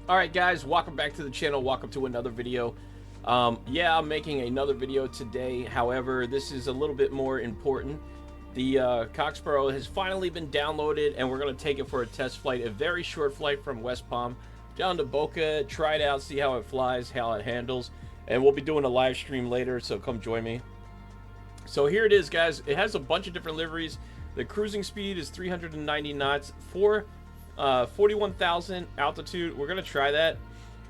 Alright guys, welcome back to the channel, welcome to another video. Yeah, I'm making another video today. However, this is a little bit more important. The Cockspur has finally been downloaded, and we're going to take it for a test flight, a very short flight from West Palm down to Boca, try it out, see how it flies, how it handles, and we'll be doing a live stream later, so come join me. So here it is, guys. It has a bunch of different liveries. The cruising speed is 390 knots for 41,000 altitude. We're gonna try that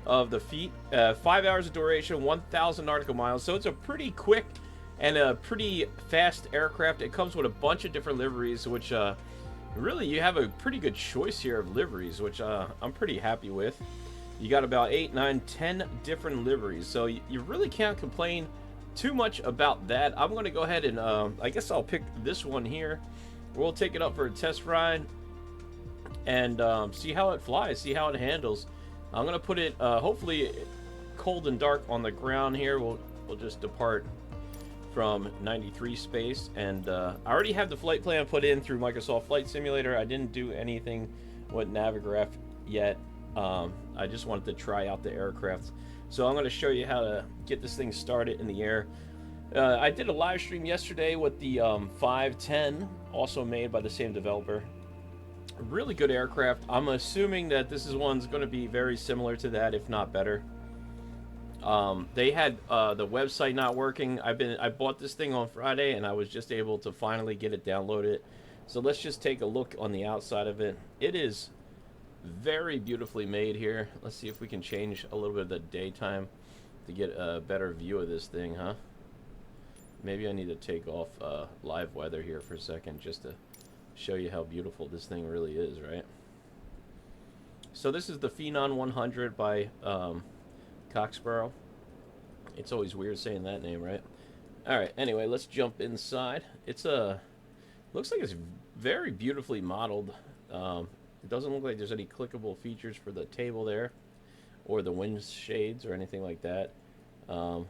of the feet. 5 hours of duration, 1,000 nautical miles. So it's a pretty quick and a pretty fast aircraft. It comes with a bunch of different liveries, which really you have a pretty good choice here of liveries, which I'm pretty happy with. You got about 8, 9, 10 different liveries, so you really can't complain too much about that. I'm going to go ahead and I guess I'll pick this one here. We'll take it up for a test ride and see how it flies, see how it handles. I'm going to put it hopefully cold and dark on the ground here. We'll just depart from 93 space, and I already have the flight plan put in through Microsoft Flight Simulator. I didn't do anything with Navigraph yet. I just wanted to try out the aircraft. So I'm going to show you how to get this thing started in the air. I did a live stream yesterday with the 510, also made by the same developer. A really good aircraft. I'm assuming that this one's going to be very similar to that, if not better. They had the website not working. I bought this thing on Friday, and I was just able to finally get it downloaded. So let's just take a look on the outside of it. It is very beautifully made here. Let's see if we can change a little bit of the daytime to get a better view of this thing, huh? Maybe I need to take off live weather here for a second just to show you how beautiful this thing really is, right? So this is the Phenom 100 by Cockspur. It's always weird saying that name, right? Alright, anyway, let's jump inside. It's looks like it's very beautifully modeled. It doesn't look like there's any clickable features for the table there, or the wind shades or anything like that. Oh,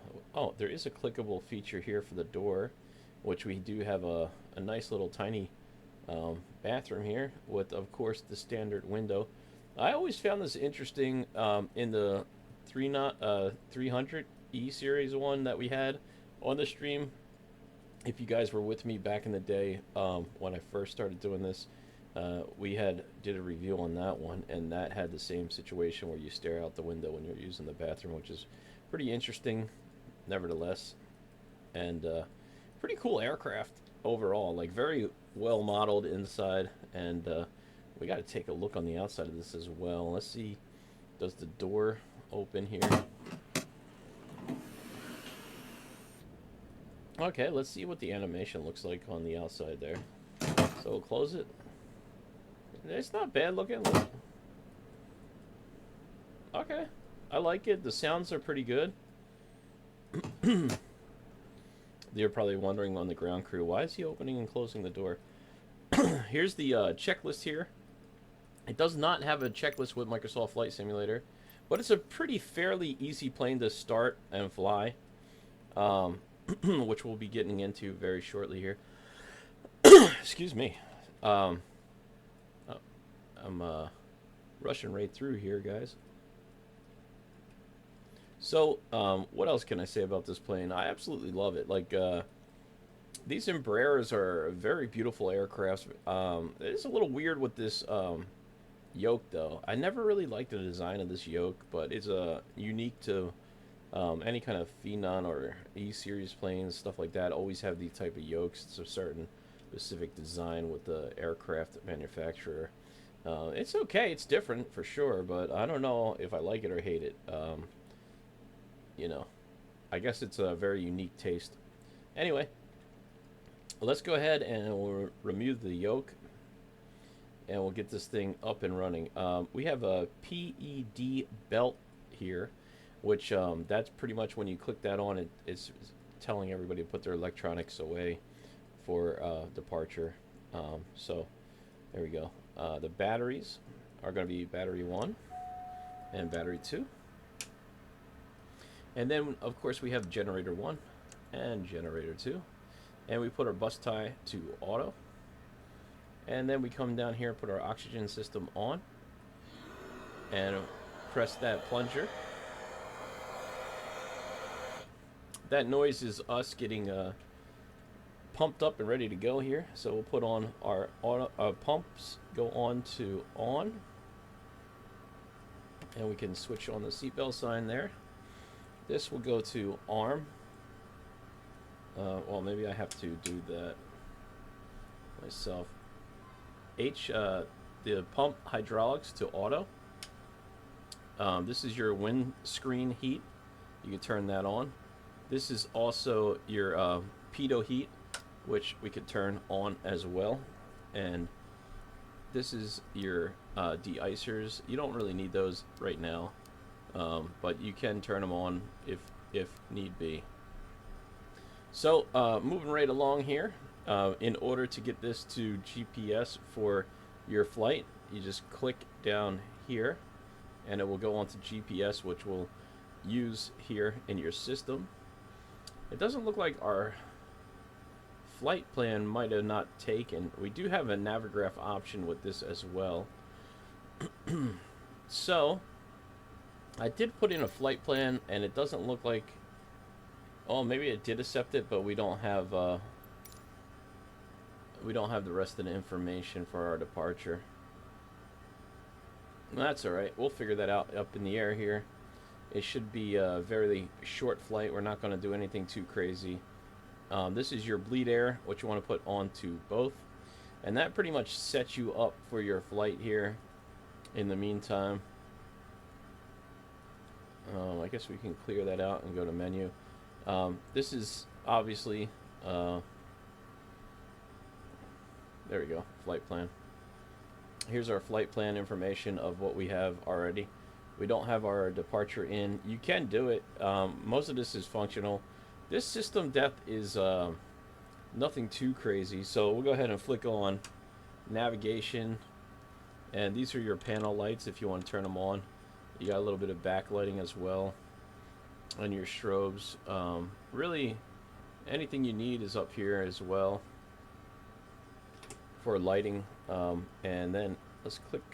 there is a clickable feature here for the door, which we do have a nice little tiny bathroom here with, of course, the standard window. I always found this interesting in the 300 E series one that we had on the stream. If you guys were with me back in the day when I first started doing this, we did a review on that one, and that had the same situation where you stare out the window when you're using the bathroom, which is pretty interesting nevertheless, and pretty cool aircraft overall, like very well modeled inside. And we got to take a look on the outside of this as well. Let's see, does the door open here? Okay, let's see what the animation looks like on the outside there. So we'll close it. It's not bad looking. Okay, I like it. The sounds are pretty good. You're probably wondering on the ground crew, why is he opening and closing the door? Here's the checklist here. It does not have a checklist with Microsoft Flight Simulator, but it's a pretty fairly easy plane to start and fly, which we'll be getting into very shortly here. Excuse me. I'm rushing right through here, guys. So, what else can I say about this plane? I absolutely love it. Like, these Embraers are very beautiful aircrafts. It's a little weird with this yoke, though. I never really liked the design of this yoke, but it's unique to any kind of Phenom or E-Series planes, stuff like that. Always have these type of yokes. It's a certain specific design with the aircraft manufacturer. It's okay. It's different for sure, but I don't know if I like it or hate it. You know, I guess it's a very unique taste. Anyway, let's go ahead and we'll remove the yoke, and we'll get this thing up and running. We have a PED belt here, which that's pretty much when you click that on, it's telling everybody to put their electronics away for departure. So there we go. The batteries are going to be battery 1 and battery 2. And then, of course, we have generator 1 and generator 2. And we put our bus tie to auto. And then we come down here and put our oxygen system on. And press that plunger. That noise is us getting pumped up and ready to go here. So we'll put on our pumps, go on to on, and we can switch on the seatbelt sign there. This will go to arm. Well, maybe I have to do that myself. The pump hydraulics to auto. This is your windscreen heat. You can turn that on. This is also your pitot heat, which we could turn on as well. And this is your de-icers. You don't really need those right now, but you can turn them on if need be. So moving right along here, in order to get this to GPS for your flight, you just click down here and it will go on to GPS, which we'll use here in your system. It doesn't look like our flight plan might have not taken. We do have a Navigraph option with this as well. So I did put in a flight plan and it doesn't look like, oh, maybe it did accept it, but we don't have the rest of the information for our departure. That's alright, we'll figure that out up in the air here. It should be a very short flight. We're not going to do anything too crazy. This is your bleed air, which you want to put onto both. And that pretty much sets you up for your flight here in the meantime. I guess we can clear that out and go to menu. This is obviously, there we go, flight plan. Here's our flight plan information of what we have already. We don't have our departure in. You can do it. Most of this is functional. This system depth is nothing too crazy. So we'll go ahead and flick on navigation. And these are your panel lights if you want to turn them on. You got a little bit of backlighting as well. And your strobes. Really, anything you need is up here as well for lighting. And then let's click.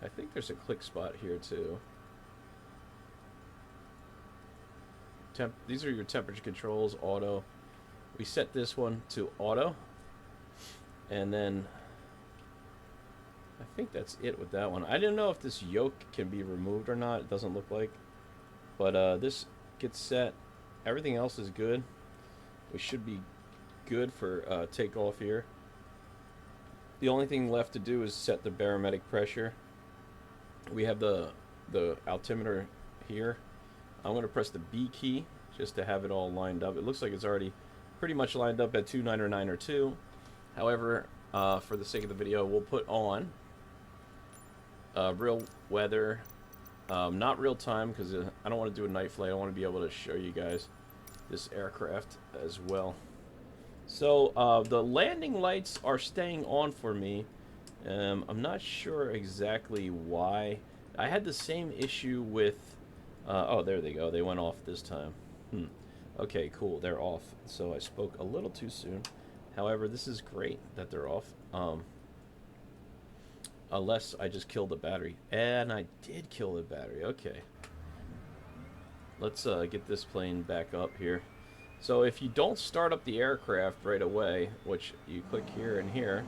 I think there's a click spot here too. These are your temperature controls, auto. We set this one to auto. And then I think that's it with that one. I didn't know if this yoke can be removed or not. It doesn't look like. But this gets set. Everything else is good. We should be good for takeoff here. The only thing left to do is set the barometric pressure. We have the altimeter here. I'm going to press the B key just to have it all lined up. It looks like it's already pretty much lined up at 2992. However, for the sake of the video, we'll put on real weather, not real time, because I don't want to do a night flight. I want to be able to show you guys this aircraft as well. So the landing lights are staying on for me. I'm not sure exactly why. I had the same issue with oh, there they go. They went off this time. Okay, cool. They're off. So I spoke a little too soon. However, this is great that they're off. Unless I just killed the battery. And I did kill the battery. Okay. Let's get this plane back up here. So if you don't start up the aircraft right away, which you click here and here,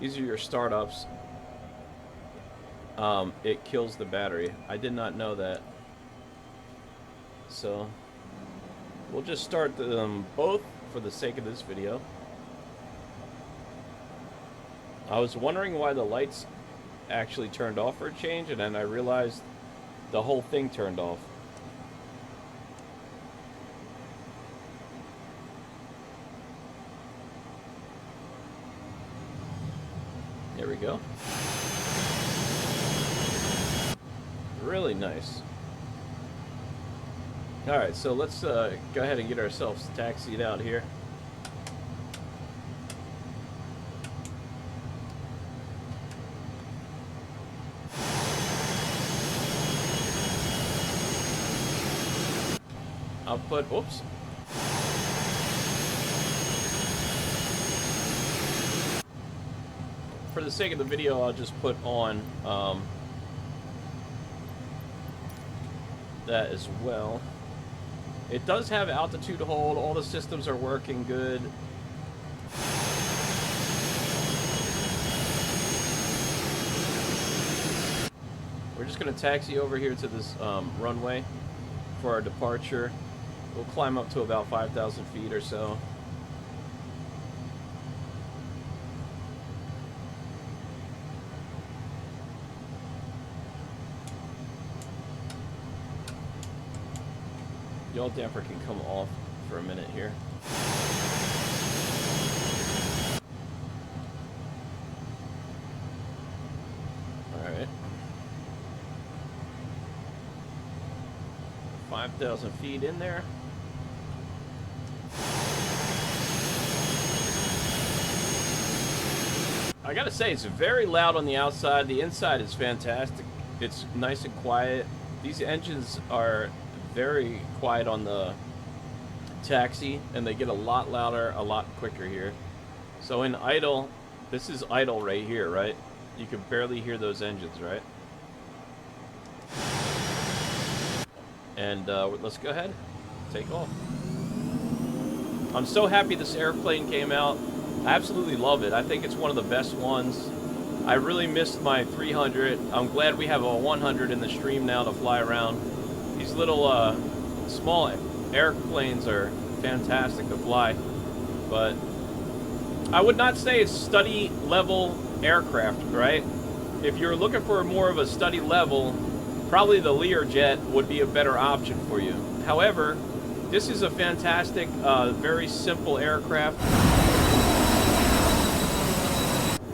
these are your startups. It kills the battery. I did not know that. So we'll just start them both for the sake of this video. I was wondering why the lights actually turned off for a change, and then I realized the whole thing turned off. There we go. Really nice. Alright, so let's go ahead and get ourselves taxied out here. I'll put, oops. For the sake of the video, I'll just put on that as well. It does have altitude hold. All the systems are working good. We're just going to taxi over here to this runway for our departure. We'll climb up to about 5,000 feet or so. Yaw damper can come off for a minute here. Alright. 5,000 feet in there. I gotta say, it's very loud on the outside. The inside is fantastic. It's nice and quiet. These engines are very quiet on the taxi, and they get a lot louder, a lot quicker here. So in idle, this is idle right here, right? You can barely hear those engines, right? And let's go ahead, take off. I'm so happy this airplane came out. I absolutely love it. I think it's one of the best ones. I really missed my 300. I'm glad we have a 100 in the stream now to fly around. These little small airplanes are fantastic to fly, but I would not say it's study level aircraft, right? If you're looking for more of a study level, probably the Learjet would be a better option for you. However, this is a fantastic, very simple aircraft.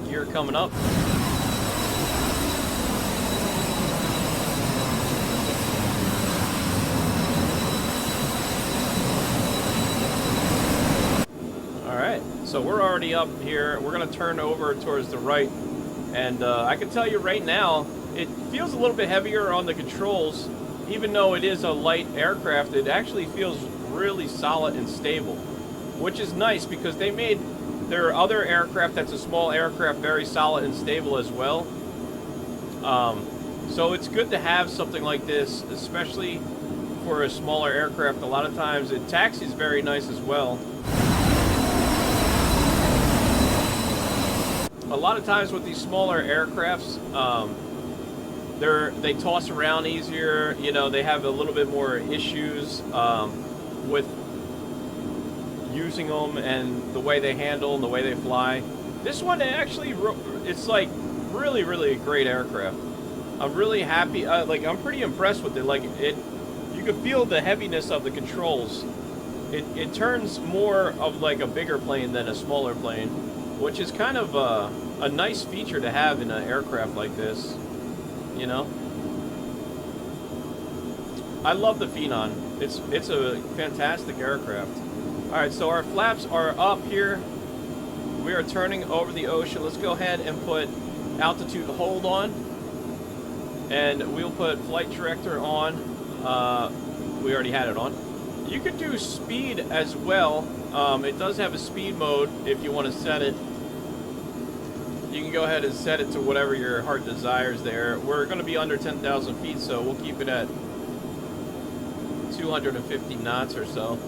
Gear coming up. So we're already up here. We're going to turn over towards the right. And I can tell you right now, it feels a little bit heavier on the controls. Even though it is a light aircraft, it actually feels really solid and stable. Which is nice because they made their other aircraft that's a small aircraft very solid and stable as well. So it's good to have something like this, especially for a smaller aircraft. A lot of times it taxis very nice as well. A lot of times with these smaller aircrafts, they toss around easier. You know, they have a little bit more issues with using them and the way they handle and the way they fly. This one actually, it's like really, really a great aircraft. I'm really happy. Like, I'm pretty impressed with it. Like, you can feel the heaviness of the controls. It turns more of like a bigger plane than a smaller plane, which is kind of a nice feature to have in an aircraft like this, you know? I love the Phenom. It's a fantastic aircraft. Alright, so our flaps are up here. We are turning over the ocean. Let's go ahead and put altitude hold on. And we'll put flight director on. We already had it on. You could do speed as well. It does have a speed mode if you want to set it. You can go ahead and set it to whatever your heart desires there. We're going to be under 10,000 feet, so we'll keep it at 250 knots or so,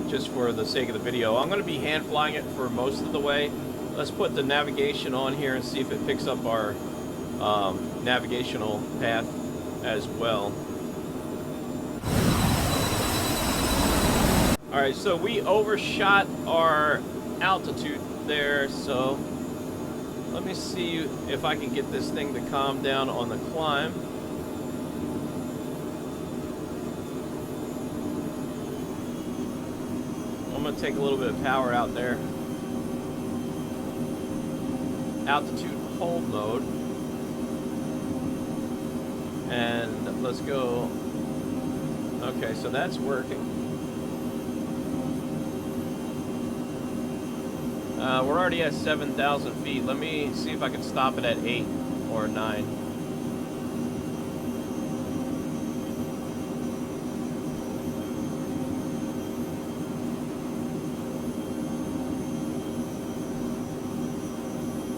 just for the sake of the video. I'm going to be hand flying it for most of the way. Let's put the navigation on here and see if it picks up our navigational path as well. Alright, so we overshot our altitude there, so let me see if I can get this thing to calm down on the climb. I'm going to take a little bit of power out there. Altitude hold mode. And let's go. Okay, so that's working. We're already at 7,000 feet. Let me see if I can stop it at 8 or 9.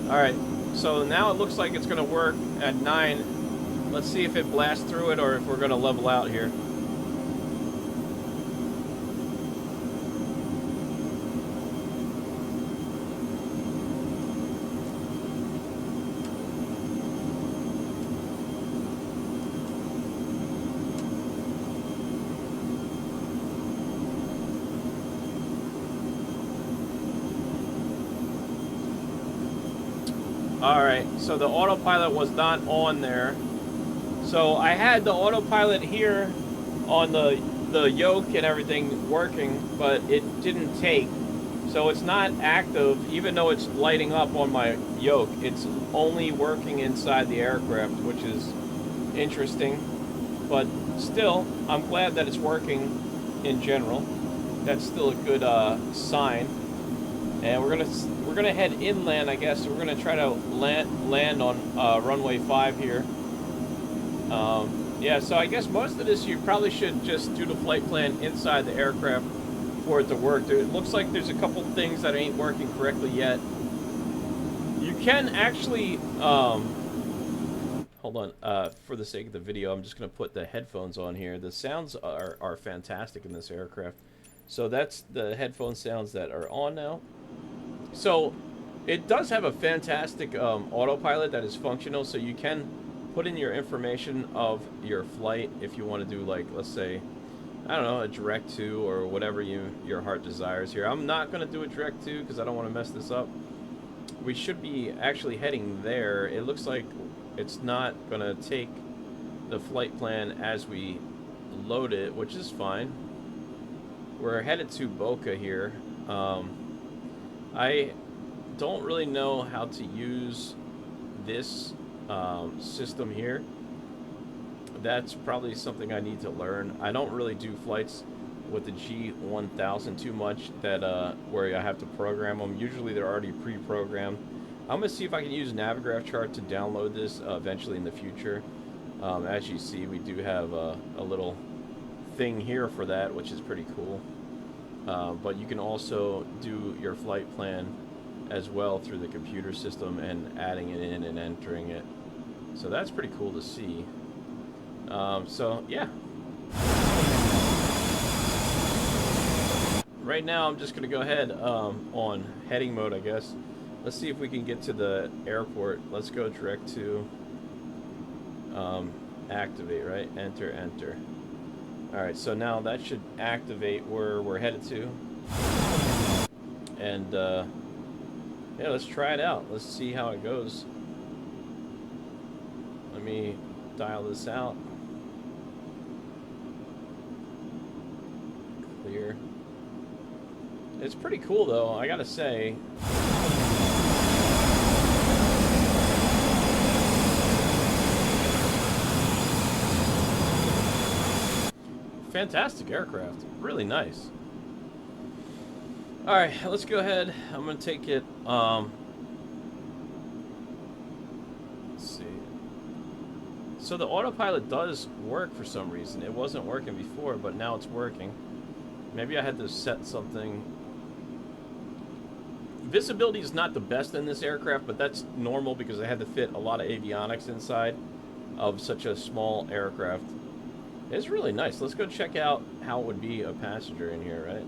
Alright, so now it looks like it's going to work at 9. Let's see if it blasts through it or if we're going to level out here. Alright, so the autopilot was not on there. So I had the autopilot here on the yoke and everything working, but it didn't take. So it's not active, even though it's lighting up on my yoke. It's only working inside the aircraft, which is interesting. But still, I'm glad that it's working in general. That's still a good sign. And we're gonna head inland, I guess. So we're gonna try to land on runway 5 here. Yeah, so I guess most of this you probably should just do the flight plan inside the aircraft for it to work. It looks like there's a couple things that ain't working correctly yet. You can actually, hold on, for the sake of the video, I'm just gonna put the headphones on here. The sounds are fantastic in this aircraft. So that's the headphone sounds that are on now. So it does have a fantastic autopilot that is functional, so you can put in your information of your flight if you want to do, like, let's say, I don't know, a direct to or whatever your heart desires here. I'm not going to do a direct to because I don't want to mess this up. We should be actually heading there. It looks like it's not going to take the flight plan as we load it, which is fine. We're headed to Boca here. I don't really know how to use this system here. That's probably something I need to learn. I don't really do flights with the G1000 too much that where I have to program them. Usually they're already pre-programmed. I'm gonna see if I can use Navigraph chart to download this eventually in the future. As you see, we do have a little thing here for that, which is pretty cool. But you can also do your flight plan as well through the computer system and adding it in and entering it. So that's pretty cool to see. So yeah. Right now I'm just going to go ahead on heading mode, I guess. Let's see if we can get to the airport. Let's go direct to activate, right? Enter, enter. Alright, so now that should activate where we're headed to. And yeah, let's try it out. Let's see how it goes. Let me dial this out. Clear. It's pretty cool though, I gotta say. Fantastic aircraft, really nice. All right, let's go ahead. I'm gonna take it. Let's see. So the autopilot does work for some reason. It wasn't working before, but now it's working. Maybe I had to set something. Visibility is not the best in this aircraft, but that's normal because I had to fit a lot of avionics inside of such a small aircraft. It's really nice. Let's go check out how it would be a passenger in here, right?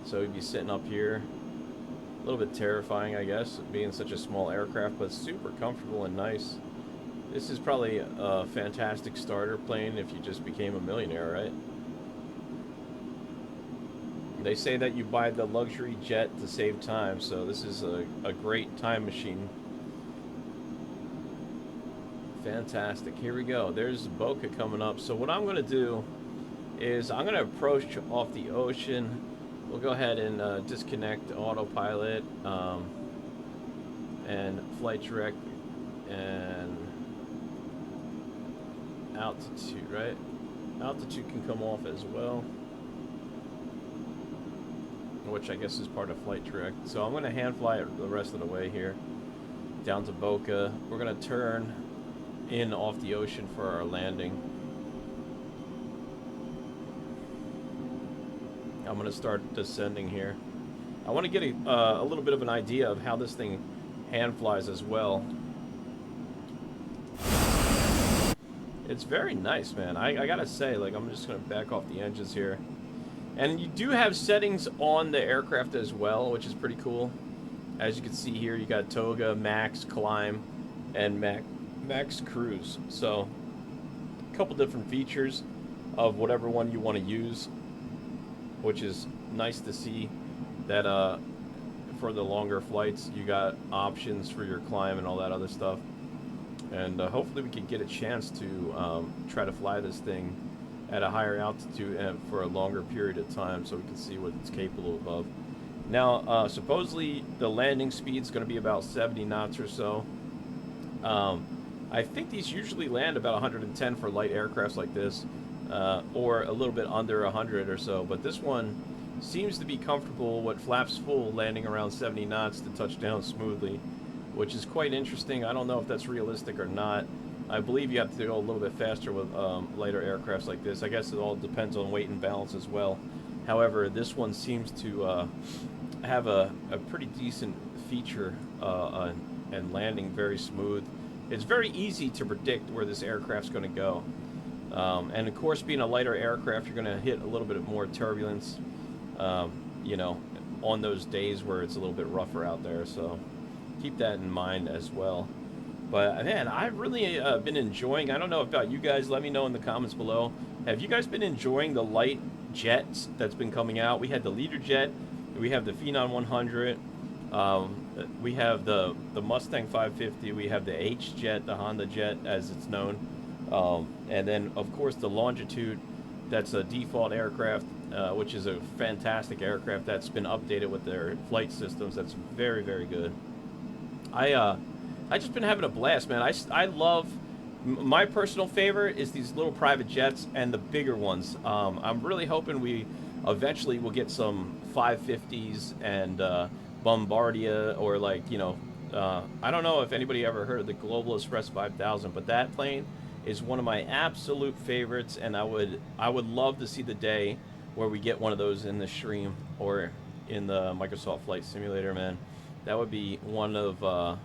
So we'd be sitting up here. A little bit terrifying, I guess, being such a small aircraft, but super comfortable and nice. This is probably a fantastic starter plane if you just became a millionaire, right? They say that you buy the luxury jet to save time, so this is a great time machine. Fantastic. Here we go. There's Boca coming up. So what I'm going to do is I'm going to approach off the ocean. We'll go ahead and disconnect autopilot and flight direct and altitude, right? Altitude can come off as well, which I guess is part of flight direct. So I'm going to hand fly it the rest of the way here down to Boca. We're going to turn in off the ocean for our landing. I'm going to start descending here. I want to get a little bit of an idea of how this thing hand flies as well. It's very nice, man. I gotta say, like, I'm just gonna back off the engines here. And you do have settings on the aircraft as well, which is pretty cool. As you can see here, you got Toga, Max, Climb, and Max Cruise. So, a couple different features of whatever one you want to use, which is nice to see that for the longer flights, you got options for your climb and all that other stuff. And hopefully we can get a chance to try to fly this thing at a higher altitude and for a longer period of time so we can see what it's capable of. Now, supposedly the landing speed is going to be about 70 knots or so. I think these usually land about 110 for light aircrafts like this, or a little bit under 100 or so, but this one seems to be comfortable with flaps full, landing around 70 knots to touch down smoothly, which is quite interesting. I don't know if that's realistic or not. I believe you have to go a little bit faster with lighter aircrafts like this. I guess it all depends on weight and balance as well. However, this one seems to have a pretty decent feature and landing very smooth. It's very easy to predict where this aircraft's going to go. And of course, being a lighter aircraft, you're going to hit a little bit more turbulence, you know, on those days where it's a little bit rougher out there. So keep that in mind as well. But man, I've really been enjoying, I don't know about you guys, let me know in the comments below. Have you guys been enjoying the light jets that's been coming out? We had the Leader jet, we have the Phenom 100, we have the Mustang 550, we have the H jet, the Honda jet as it's known. And then of course the Longitude, that's a default aircraft, which is a fantastic aircraft that's been updated with their flight systems. That's very, very good. I just been having a blast, man. I love, my personal favorite is these little private jets and the bigger ones. I'm really hoping we eventually will get some 550s and Bombardier, or like, you know, I don't know if anybody ever heard of the Global Express 5000, but that plane is one of my absolute favorites, and I would love to see the day where we get one of those in the stream or in the Microsoft Flight Simulator, man. That would be one of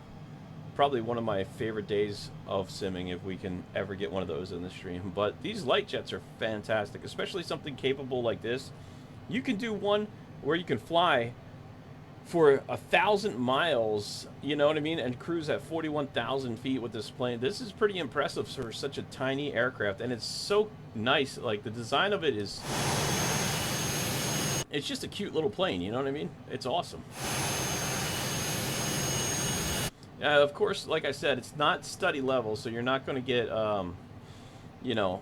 probably one of my favorite days of simming if we can ever get one of those in the stream. But these light jets are fantastic, especially something capable like this. You can do one where you can fly for 1,000 miles, you know what I mean, and cruise at 41,000 feet with this plane. This is pretty impressive for such a tiny aircraft, and it's so nice. Like, the design of it is, it's just a cute little plane, you know what I mean? It's awesome. Of course, like I said, it's not study level, so you're not going to get, you know,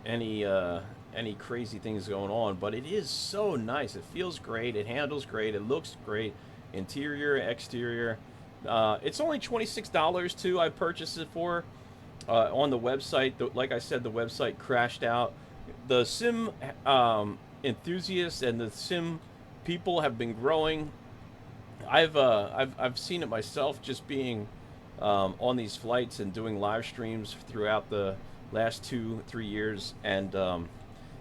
any crazy things going on, but it is so nice. It feels great. It handles great. It looks great. Interior, exterior. It's only $26 too. I purchased it for on the website. Like I said, the website crashed out. The sim enthusiasts and the sim people have been growing. I've seen it myself, just being on these flights and doing live streams throughout the last 2-3 years, and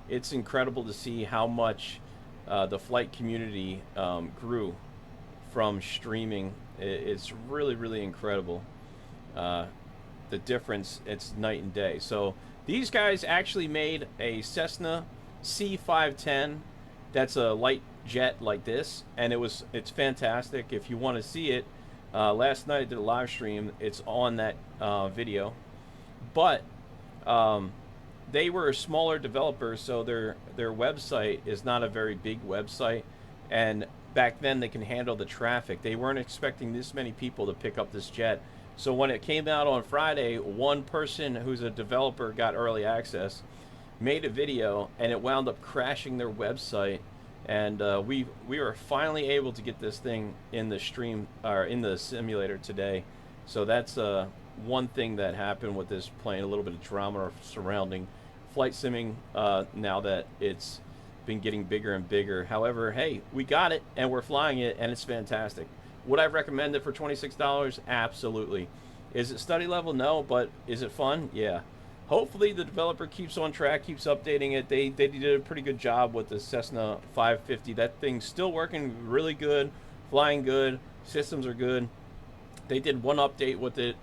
it's incredible to see how much the flight community grew from streaming. It's really, really incredible. The difference, it's night and day. So these guys actually made a Cessna C510 that's a light jet like this, and it's fantastic. If you want to see it, last night I did a live stream. It's on that video, but they were a smaller developer, so their website is not a very big website, and back then they can handle the traffic. They weren't expecting this many people to pick up this jet. So when it came out on Friday, one person who's a developer got early access, made a video, and it wound up crashing their website. And we were finally able to get this thing in the stream, or in the simulator today. So that's one thing that happened with this plane, a little bit of drama surrounding flight simming now that it's been getting bigger and bigger. However, hey, we got it and we're flying it, and it's fantastic. Would I recommend it for $26? Absolutely. Is it study level? No, but is it fun? Yeah. Hopefully the developer keeps on track, keeps updating it. They did a pretty good job with the Cessna 550. That thing's still working really good, flying good, systems are good. They did one update with it,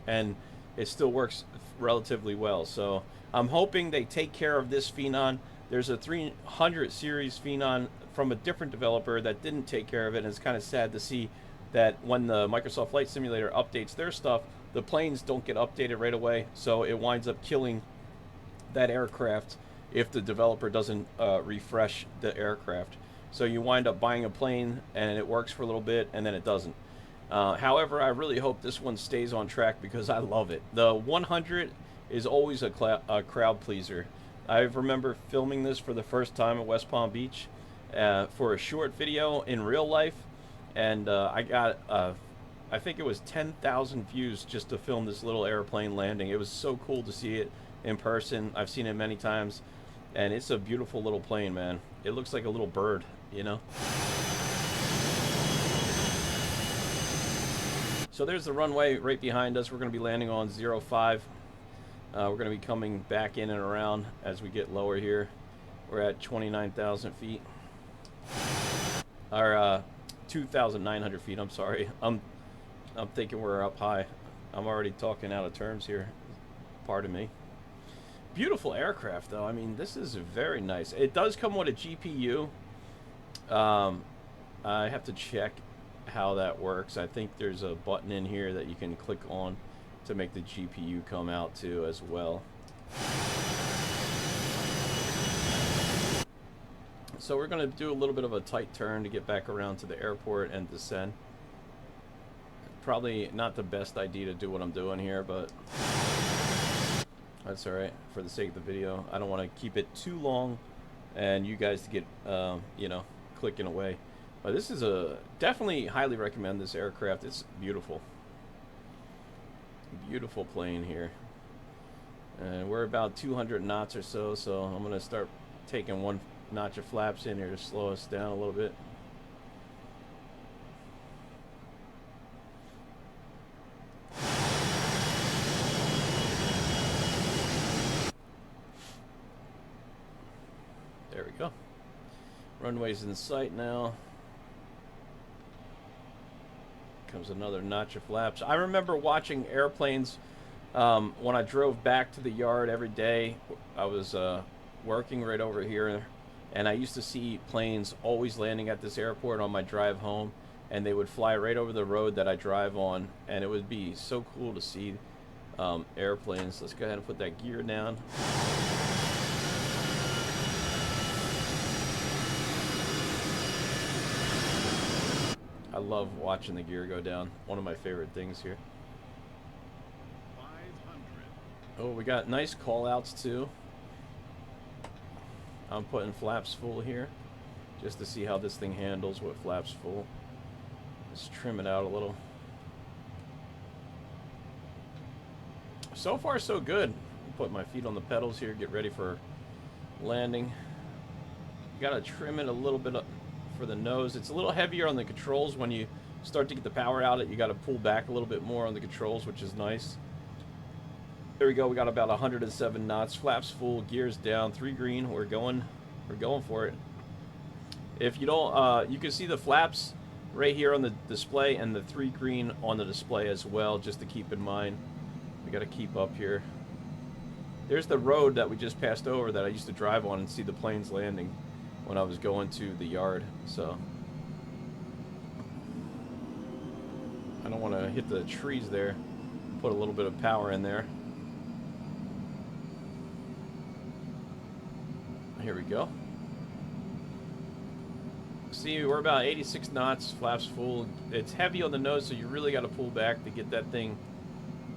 and it still works relatively well. So I'm hoping they take care of this Phenom. There's a 300 series Phenom from a different developer that didn't take care of it, and it's kind of sad to see that when the Microsoft Flight Simulator updates their stuff, the planes don't get updated right away, so it winds up killing that aircraft if the developer doesn't refresh the aircraft. So you wind up buying a plane and it works for a little bit and then it doesn't. However, I really hope this one stays on track because I love it. The 100 is always a crowd pleaser. I remember filming this for the first time at West Palm Beach for a short video in real life, and I got I think it was 10,000 views just to film this little airplane landing. It was so cool to see it in person. I've seen it many times, and it's a beautiful little plane, man. It looks like a little bird, you know? So there's the runway right behind us. We're going to be landing on 05. We're going to be coming back in and around as we get lower here. We're at 29,000 feet. Or 2,900 feet, I'm sorry. I'm thinking we're up high. I'm already talking out of terms here. Pardon me. Beautiful aircraft, though. I mean, this is very nice. It does come with a GPU. I have to check how that works. I think there's a button in here that you can click on to make the GPU come out too as well. So we're going to do a little bit of a tight turn to get back around to the airport and descend. Probably not the best idea to do what I'm doing here, but that's alright for the sake of the video. I don't want to keep it too long and you guys to get, you know, clicking away. But this is definitely highly recommend this aircraft. It's beautiful. Beautiful plane here. And we're about 200 knots or so, so I'm going to start taking one notch of flaps in here to slow us down a little bit. There we go. Runway's in sight now. Comes another notch of flaps. I remember watching airplanes when I drove back to the yard every day. I was working right over here, and I used to see planes always landing at this airport on my drive home, and they would fly right over the road that I drive on, and it would be so cool to see airplanes. Let's go ahead and put that gear down. I love watching the gear go down. One of my favorite things here. 500. Oh, we got nice call outs too. I'm putting flaps full here just to see how this thing handles with flaps full. Let's trim it out a little. So far so good. Put my feet on the pedals here, get ready for landing. Gotta trim it a little bit up for the nose. It's a little heavier on the controls. When you start to get the power out it, you got to pull back a little bit more on the controls, which is nice. There we go. We got about 107 knots, flaps full, gears down, 3 green. We're going for it. If you don't, you can see the flaps right here on the display and the 3 green on the display as well, just to keep in mind. We got to keep up here. There's the road that we just passed over that I used to drive on and see the planes landing when I was going to the yard. So I don't want to hit the trees there. Put a little bit of power in there. Here we go. See, we're about 86 knots, flaps full. It's heavy on the nose, so you really got to pull back to get that thing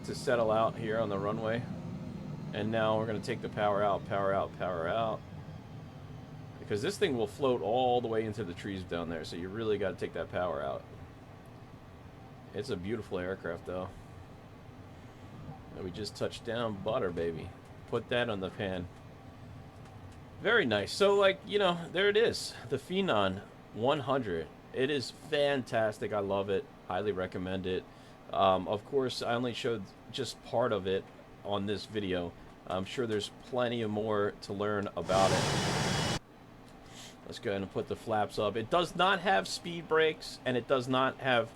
to settle out here on the runway. And now we're going to take the power out, power out, power out. Because this thing will float all the way into the trees down there, so you really got to take that power out. It's a beautiful aircraft, though. And we just touched down butter, baby. Put that on the pan. Very nice. So, like, you know, there it is. The Phenom 100. It is fantastic. I love it. Highly recommend it. Of course, I only showed just part of it on this video. I'm sure there's plenty of more to learn about it. Let's go ahead and put the flaps up. It does not have speed brakes, and it does not have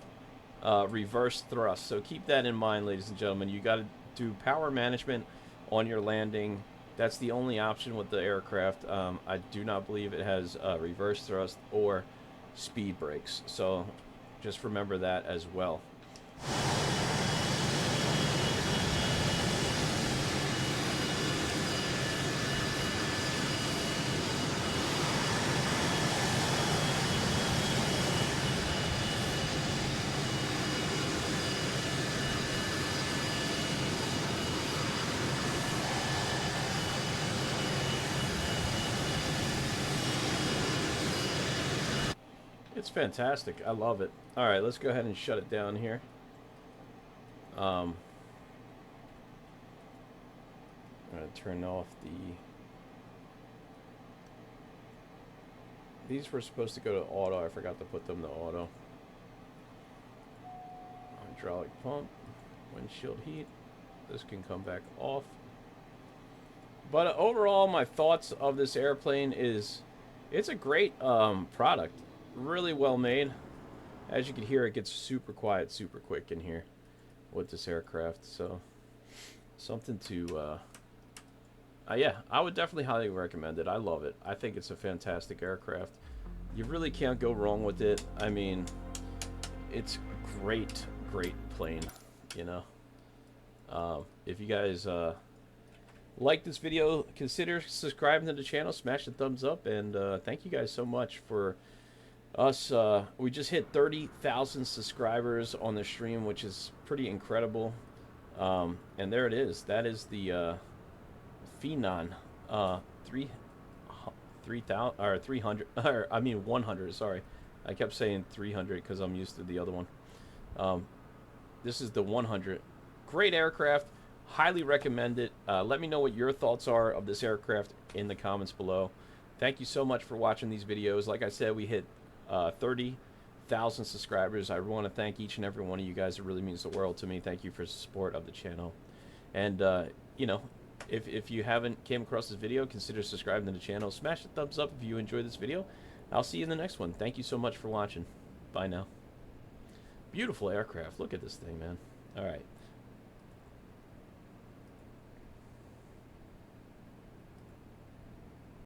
reverse thrust. So keep that in mind, ladies and gentlemen. You got to do power management on your landing. That's the only option with the aircraft. I do not believe it has reverse thrust or speed brakes. So just remember that as well. It's fantastic. I love it. All right, let's go ahead and shut it down here. I'm going to turn off the... These were supposed to go to auto. I forgot to put them to auto. Hydraulic pump, windshield heat. This can come back off. But overall, my thoughts of this airplane is it's a great product. Really well made. As you can hear, it gets super quiet super quick in here with this aircraft. So something to yeah, I would definitely highly recommend it. I love it. I think it's a fantastic aircraft. You really can't go wrong with it. I mean, it's great plane, you know. If you guys like this video, consider subscribing to the channel, smash the thumbs up, and thank you guys so much for us. We just hit 30,000 subscribers on the stream, which is pretty incredible. And there it is. That is the Phenom 3,000 or 300, or I mean 100. Sorry, I kept saying 300 because I'm used to the other one. This is the 100. Great aircraft. Highly recommend it. Let me know what your thoughts are of this aircraft in the comments below. Thank you so much for watching these videos. Like I said, we hit 30,000 subscribers. I want to thank each and every one of you guys. It really means the world to me. Thank you for the support of the channel. And you know, if you haven't came across this video, consider subscribing to the channel. Smash the thumbs up if you enjoyed this video. I'll see you in the next one. Thank you so much for watching. Bye now. Beautiful aircraft. Look at this thing, man. All right.